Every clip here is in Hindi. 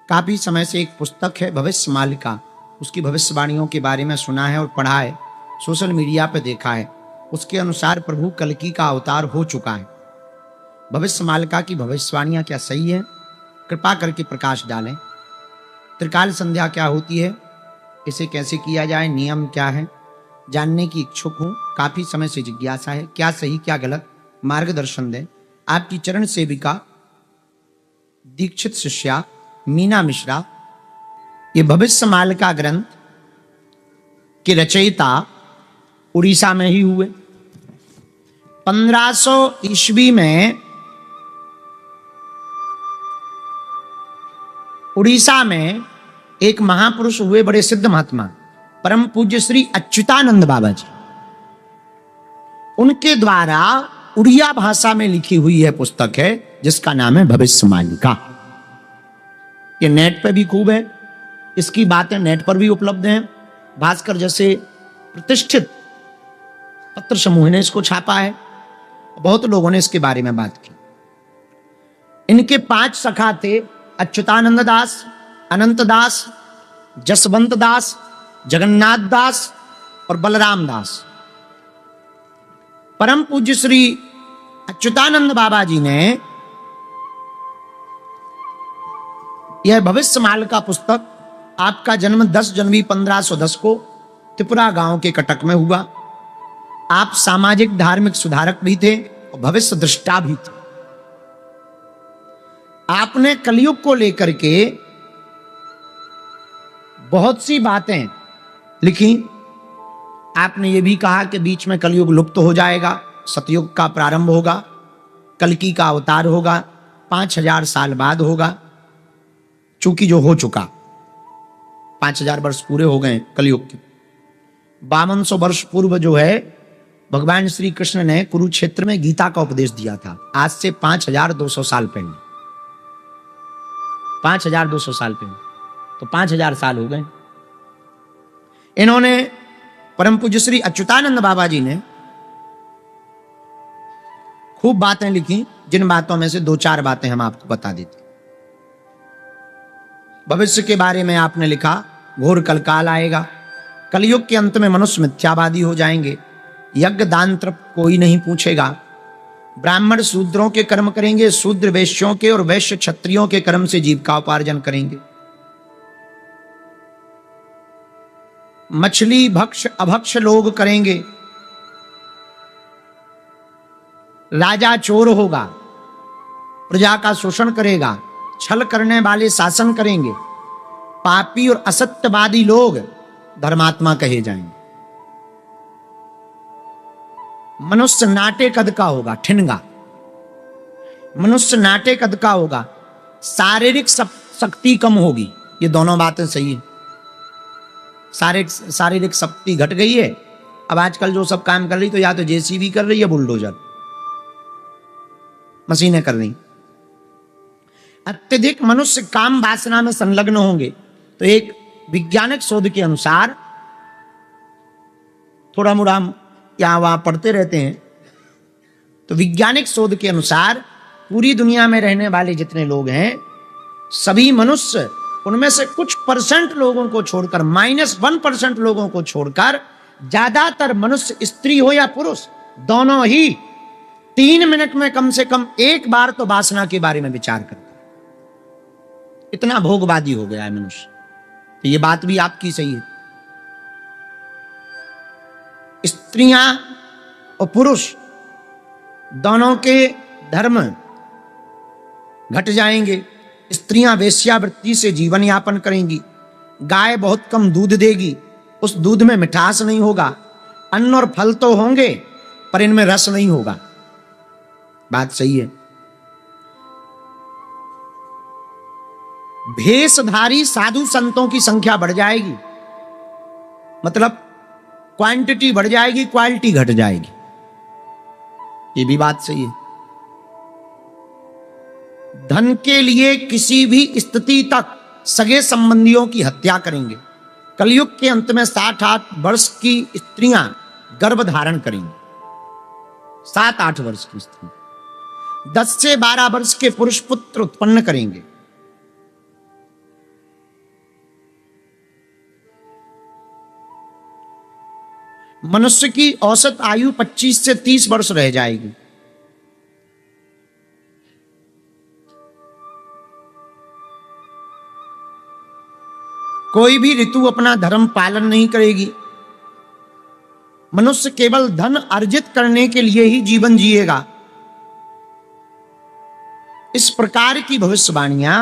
काफी समय से एक पुस्तक है भविष्य मालिका, उसकी भविष्यवाणियों के बारे में सुना है और पढ़ा है, सोशल मीडिया पर देखा है। उसके अनुसार प्रभु कल्कि का अवतार हो चुका है। भविष्य मालिका की भविष्यवाणियां क्या सही है? कृपा करके प्रकाश डालें। त्रिकाल संध्या क्या होती है, इसे कैसे किया जाए, नियम क्या है, जानने की इच्छुक हूं। काफी समय से जिज्ञासा है, क्या सही क्या गलत, मार्गदर्शन दें। आपकी चरण सेविका दीक्षित शिष्या मीना मिश्रा। ये भविष्य मालिका ग्रंथ के रचयिता उड़ीसा में ही हुए। 1500 ईस्वी में उड़ीसा में एक महापुरुष हुए, बड़े सिद्ध महात्मा, परम पूज्य श्री अच्युतानंद बाबा जी। उनके द्वारा उड़िया भाषा में लिखी हुई है पुस्तक है, जिसका नाम है भविष्य मालिका। ये नेट पे भी खूब है, इसकी बातें नेट पर भी उपलब्ध हैं। भास्कर जैसे प्रतिष्ठित पत्र समूह ने इसको छापा है, बहुत लोगों ने इसके बारे में बात की। इनके 5 सखा थे, अच्युतानंद दास, अनंत दास, जसवंत दास, जगन्नाथ दास और बलराम दास। परम पूज्य श्री अच्युतानंद बाबा जी ने यह भविष्य मालिका पुस्तक, आपका जन्म 10 जनवरी 1510 को त्रिपुरा गांव के कटक में हुआ। आप सामाजिक धार्मिक सुधारक भी थे और भविष्य दृष्टा भी थे। आपने कलयुग को लेकर के बहुत सी बातें लिखी। आपने ये भी कहा कि बीच में कलयुग लुप्त हो जाएगा, सतयुग का प्रारंभ होगा, कल्कि का अवतार होगा, 5000 साल बाद होगा। चूंकि जो हो चुका, 5000 वर्ष पूरे हो गए कलयुग के। 5200 वर्ष पूर्व जो है भगवान श्री कृष्ण ने कुरुक्षेत्र में गीता का उपदेश दिया था, आज से 5200 साल पहले। 5200 साल पहले, तो 5000 साल हो गए। इन्होंने परम पूज्य श्री अच्युतानंद बाबा जी ने खूब बातें लिखी, जिन बातों में से 2-4 बातें हम आपको बता देते। भविष्य के बारे में आपने लिखा, घोर कलकाल आएगा, कलयुग के अंत में मनुष्य मिथ्यावादी हो जाएंगे, यज्ञ दान तप कोई नहीं पूछेगा, ब्राह्मण शूद्रों के कर्म करेंगे, शूद्र वैश्यों के और वैश्य क्षत्रियों के कर्म से जीविकोपार्जन करेंगे, मछली भक्ष अभक्ष लोग करेंगे, राजा चोर होगा, प्रजा का शोषण करेगा, छल करने वाले शासन करेंगे, पापी और असत्यवादी लोग धर्मात्मा कहे जाएंगे, मनुष्य नाटे कद का होगा, ठिनगा, मनुष्य नाटे कद का होगा, शारीरिक शक्ति कम होगी। ये दोनों बातें सही है। शारीरिक शक्ति घट गई है। अब आजकल जो सब काम कर रही, तो या तो जेसीबी कर रही है, बुलडोजर, मशीनें कर रही। अत्यधिक मनुष्य काम वासना में संलग्न होंगे। तो एक वैज्ञानिक शोध के अनुसार, थोड़ा मोड़ा हम यहां वहां पढ़ते रहते हैं, तो वैज्ञानिक शोध के अनुसार पूरी दुनिया में रहने वाले जितने लोग हैं, सभी मनुष्य, उनमें से कुछ परसेंट लोगों को छोड़कर, -1% लोगों को छोड़कर, ज्यादातर मनुष्य, स्त्री हो या पुरुष, दोनों ही 3 मिनट में कम से कम एक बार तो वासना के बारे में विचार करते। इतना भोगवादी हो गया है मनुष्य। तो ये बात भी आपकी सही है। स्त्रियां और पुरुष दोनों के धर्म घट जाएंगे। स्त्रियां वेश्यावृत्ति से जीवन यापन करेंगी। गाय बहुत कम दूध देगी, उस दूध में मिठास नहीं होगा। अन्न और फल तो होंगे, पर इनमें रस नहीं होगा। बात सही है। भेषधारी साधु संतों की संख्या बढ़ जाएगी, मतलब क्वांटिटी बढ़ जाएगी, क्वालिटी घट जाएगी। ये भी बात सही है। धन के लिए किसी भी स्थिति तक सगे संबंधियों की हत्या करेंगे। कलयुग के अंत में 60-8 वर्ष की स्त्रियां गर्भ धारण करेंगी। 7-8 वर्ष की स्त्री 10 से 12 वर्ष के पुरुष पुत्र उत्पन्न करेंगे। मनुष्य की औसत आयु 25 से 30 वर्ष रह जाएगी। कोई भी ऋतु अपना धर्म पालन नहीं करेगी। मनुष्य केवल धन अर्जित करने के लिए ही जीवन जिएगा। इस प्रकार की भविष्यवाणियां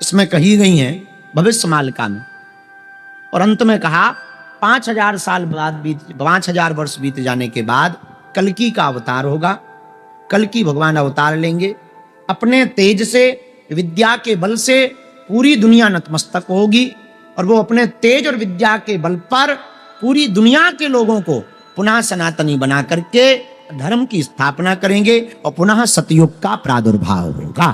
इसमें कही गई हैं भविष्य मालिका में। और अंत में कहा 5000 साल बाद 5000 वर्ष बीत जाने के बाद कल्कि का अवतार होगा। कल्कि भगवान अवतार लेंगे, अपने तेज से, विद्या के बल से पूरी दुनिया नतमस्तक होगी और वो अपने तेज और विद्या के बल पर पूरी दुनिया के लोगों को पुनः सनातनी बना करके धर्म की स्थापना करेंगे और पुनः सतयुग का प्रादुर्भाव होगा।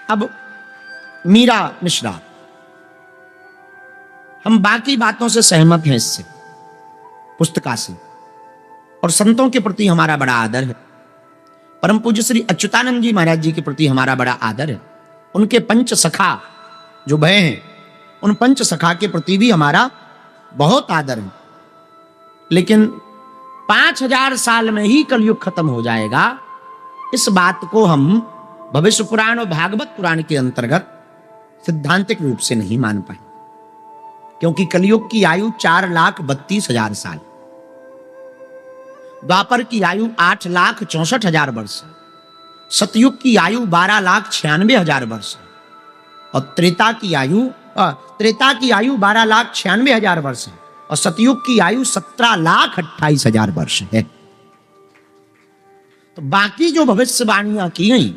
अब मीरा मिश्रा, हम बाकी बातों से सहमत हैं, इससे पुस्तका से, और संतों के प्रति हमारा बड़ा आदर है। परम पूज्य श्री अच्युतानंद जी महाराज जी के प्रति हमारा बड़ा आदर है। उनके पंच सखा जो भय हैं, उन पंच सखा के प्रति भी हमारा बहुत आदर है। लेकिन 5000 साल में ही कलयुग खत्म हो जाएगा, इस बात को हम भविष्य पुराण और भागवत पुराण के अंतर्गत सिद्धांतिक रूप से नहीं मान पाए, क्योंकि कलयुग की आयु 4,32,000 साल, द्वापर की आयु 8,64,000 वर्ष, सतयुग की आयु 12,96,000 वर्ष और त्रेता की आयु 12,96,000 वर्ष है और सतयुग की आयु 17,28,000 वर्ष है। तो बाकी जो भविष्यवाणियां की गई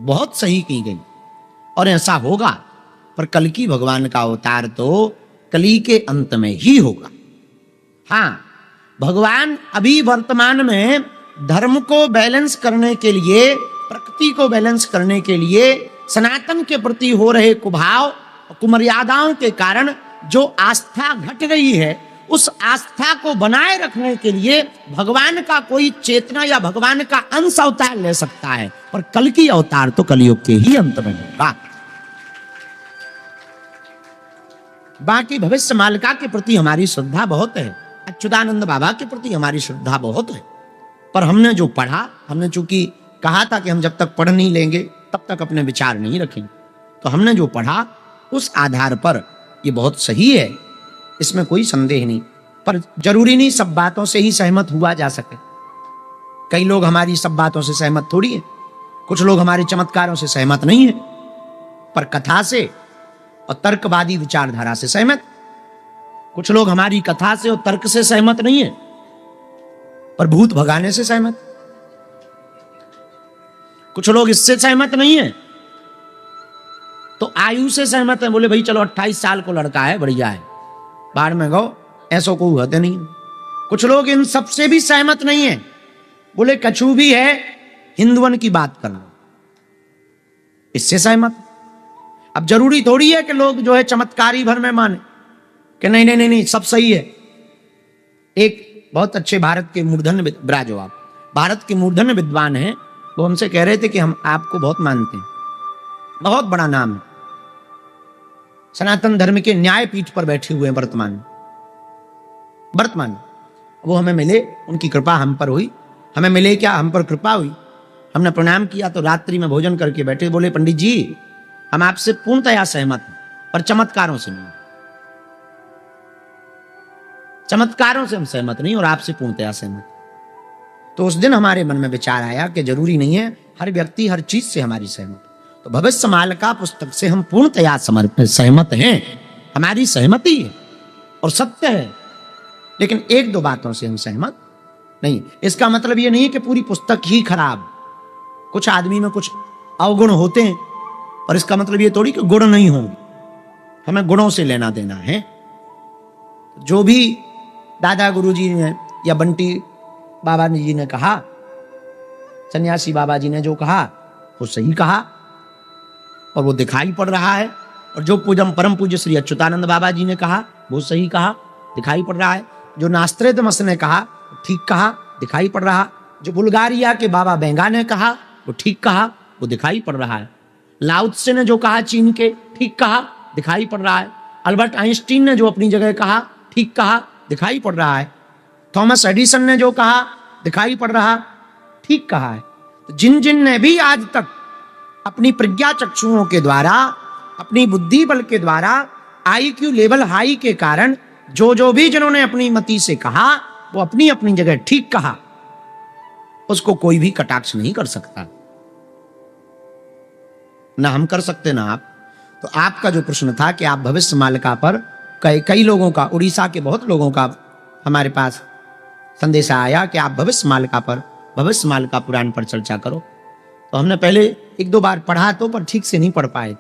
बहुत सही की गई और ऐसा होगा, पर कल्कि भगवान का अवतार तो कली के अंत में ही होगा। हाँ, भगवान अभी वर्तमान में धर्म को बैलेंस करने के लिए, प्रकृति को बैलेंस करने के लिए, सनातन के प्रति हो रहे कुभाव और कुमर्यादाओं के कारण जो आस्था घट रही है, उस आस्था को बनाए रखने के लिए भगवान का कोई चेतना या भगवान का अंश अवतार ले सकता है, पर कल्कि अवतार तो कलयुग के ही अंत में होगा। बाकी भविष्य मालिका के प्रति हमारी श्रद्धा बहुत है, अच्युतानंद बाबा के प्रति हमारी श्रद्धा बहुत है, पर हमने जो पढ़ा, हमने चूंकि कहा था कि हम जब तक पढ़ नहीं लेंगे तब तक अपने विचार नहीं रखेंगे, तो हमने जो पढ़ा उस आधार पर ये बहुत सही है, इसमें कोई संदेह नहीं। पर जरूरी नहीं सब बातों से ही सहमत हुआ जा सके। कई लोग हमारी सब बातों से सहमत थोड़ी है, कुछ लोग हमारे चमत्कारों से सहमत नहीं है, पर कथा से और तर्कवादी विचारधारा से सहमत। कुछ लोग हमारी कथा से और तर्क से सहमत नहीं है, पर भूत भगाने से सहमत। कुछ लोग इससे सहमत नहीं है तो आयु से सहमत है, बोले भाई चलो 28 साल को लड़का है, बढ़िया है, बाढ़ में गो, ऐसो को होते नहीं। कुछ लोग इन सब से भी सहमत नहीं है, बोले कछु भी है, हिंदुओं की बात कर लो, इससे सहमत। अब जरूरी थोड़ी है कि लोग जो है चमत्कारी भर में माने कि नहीं नहीं नहीं नहीं सब सही है। एक बहुत अच्छे भारत के मूर्धन्य ब्राजो, आप भारत के मूर्धन्य विद्वान हैं, वो हमसे कह रहे थे कि हम आपको बहुत मानते हैं, बहुत बड़ा नाम है, सनातन धर्म के न्यायपीठ पर बैठे हुए हैं वर्तमान। वो हमें मिले, उनकी कृपा हम पर हुई। हमें मिले क्या, हम पर कृपा हुई। हमने प्रणाम किया तो रात्रि में भोजन करके बैठे, बोले पंडित जी हम आपसे पूर्णतया सहमत हैं, पर चमत्कारों से नहीं, चमत्कारों से हम सहमत नहीं और आपसे पूर्णतया सहमत। तो उस दिन हमारे मन में विचार आया कि जरूरी नहीं है हर व्यक्ति हर चीज से हमारी सहमत। तो भविष्य मालिका पुस्तक से हम पूर्णतया सहमत हैं, हमारी सहमति है और सत्य है, लेकिन एक दो बातों से हम सहमत नहीं। इसका मतलब यह नहीं है कि पूरी पुस्तक ही खराब। कुछ आदमी में कुछ अवगुण होते हैं, पर इसका मतलब ये थोड़ी कि गुण नहीं होंगे, हमें गुणों से लेना देना है। जो भी दादा गुरुजी ने या बंटी बाबा जी ने कहा, सन्यासी बाबा जी ने जो कहा वो सही कहा और वो दिखाई पड़ रहा है, और जो परम पूज्य श्री अच्युतानंद बाबा जी ने कहा वो सही कहा, दिखाई पड़ रहा है। जो नास्त्रेदमस ने कहा ठीक कहा, दिखाई पड़ रहा। जो बुल्गारिया के बाबा बेंगा ने कहा वो ठीक कहा, वो दिखाई पड़ रहा है। लाओत्से ने जो कहा चीन के, ठीक ठीक कहा, दिखाई पड़ रहा है। अल्बर्ट आइंस्टीन ने जो अपनी जगह कहा, ठीक कहा, दिखाई पड़ रहा है। थॉमस एडिसन ने जो कहा, दिखाई पड़ रहा, ठीक कहा है। तो जिन जिन ने भी आज तक अपनी प्रज्ञा चक्षुओं के द्वारा, अपनी बुद्धि बल के द्वारा, IQ लेवल हाई के कारण जो भी जिन्होंने अपनी मति से कहा, वो अपनी अपनी जगह ठीक कहा, उसको कोई भी कटाक्ष नहीं कर सकता। ना हम कर सकते ना आप। तो आपका जो प्रश्न था कि आप भविष्य मालिका पर कई लोगों का, उड़ीसा के बहुत लोगों का हमारे पास संदेशा आया कि आप भविष्य मालिका पर, भविष्य मालिका पुराण पर चर्चा करो। तो हमने पहले 1-2 बार पढ़ा तो, पर ठीक से नहीं पढ़ पाए।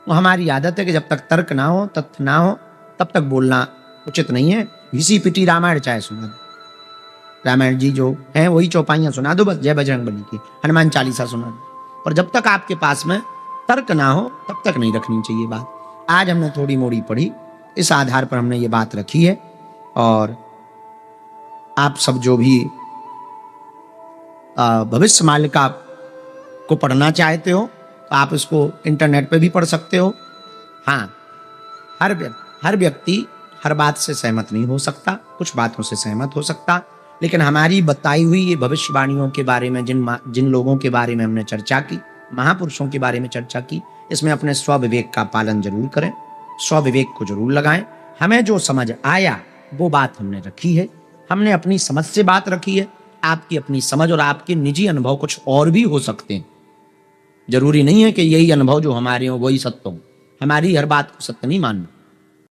वो हमारी आदत है कि जब तक तर्क ना हो, तथ्य ना हो, तब तक बोलना उचित नहीं है। घिसी पिटी रामायण चाहे सुना दो, रामायण जी जो है वही चौपाइयां सुना दो, बस जय बजरंग बली की, हनुमान चालीसा सुना दो। पर जब तक आपके पास में तर्क ना हो, तब तक नहीं रखनी चाहिए बात। आज हमने थोड़ी मोड़ी पढ़ी, इस आधार पर हमने ये बात रखी है। और आप सब जो भी भविष्य मालिका को पढ़ना चाहते हो, तो आप इसको इंटरनेट पे भी पढ़ सकते हो। हाँ, हर व्यक्ति हर बात से सहमत नहीं हो सकता, कुछ बातों से सहमत हो सकता, लेकिन हमारी बताई हुई ये भविष्यवाणियों के बारे में, जिन लोगों के बारे में हमने चर्चा की, महापुरुषों के बारे में चर्चा की, इसमें अपने स्वविवेक का पालन जरूर करें, स्वविवेक को जरूर लगाएं। हमें जो समझ आया वो बात हमने रखी है, हमने अपनी समझ से बात रखी है। आपकी अपनी समझ और आपके निजी अनुभव कुछ और भी हो सकते हैं। जरूरी नहीं है कि यही अनुभव जो हमारे हो वही सत्य हो। हमारी हर बात को सत्य नहीं मानना।